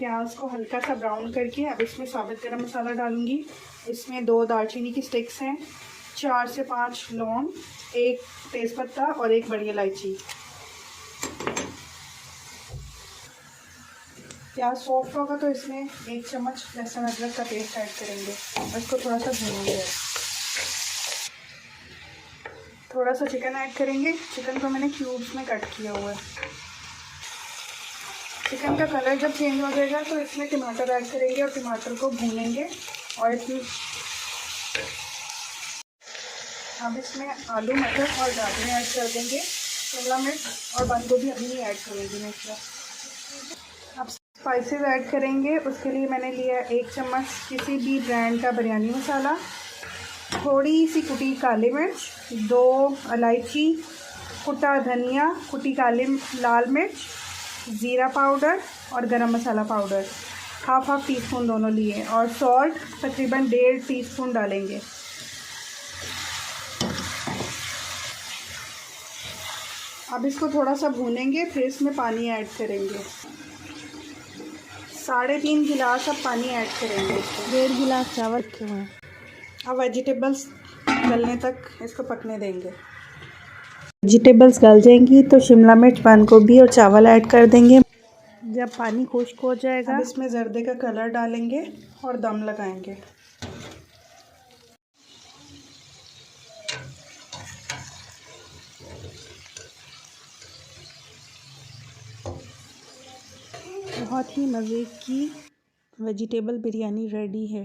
प्याज को हल्का सा ब्राउन करके अब इसमें साबुत गरम मसाला डालूंगी। इसमें 2 दालचीनी की स्टिक्स हैं, 4 से 5 लौंग, 1 तेज़पत्ता और 1 बड़ी इलायची। प्याज सॉफ्ट होगा तो इसमें 1 चम्मच लहसुन अदरक का पेस्ट ऐड करेंगे और इसको थोड़ा सा भूनेंगे। थोड़ा सा चिकन ऐड करेंगे। चिकन को मैंने क्यूब्स में कट किया हुआ है। चिकन का कलर जब चेंज हो जाएगा तो इसमें टमाटर ऐड करेंगे और टमाटर को भूनेंगे। और इसमें अब इसमें आलू, मटर और गाजर ऐड कर देंगे। शिमला मिर्च और बंद गोभी अभी नहीं ऐड करेंगे मैं इसमें। अब स्पाइसेस ऐड करेंगे। उसके लिए मैंने लिया 1 चम्मच किसी भी ब्रांड का बिरयानी मसाला, थोड़ी सी कुटी काली मिर्च, 2 इलायची, कुटा धनिया, कुटी काली लाल मिर्च, ज़ीरा पाउडर और गरम मसाला पाउडर हाफ टी स्पून दोनों लिए, और सॉल्ट तकरीबन 1.5 टीस्पून डालेंगे। अब इसको थोड़ा सा भूनेंगे, फिर इसमें पानी ऐड करेंगे। 3.5 गिलास अब पानी ऐड करेंगे। 1.5 गिलास चावल रखे हुए हैं। अब वेजिटेबल्स गलने तक इसको पकने देंगे। वेजिटेबल्स गल जाएंगी तो शिमला मिर्च, बंद गोभी और चावल ऐड कर देंगे। जब पानी खुश्क हो जाएगा अब इसमें जर्दे का कलर डालेंगे और दम लगाएंगे। बहुत ही मज़े की वेजिटेबल बिरयानी रेडी है।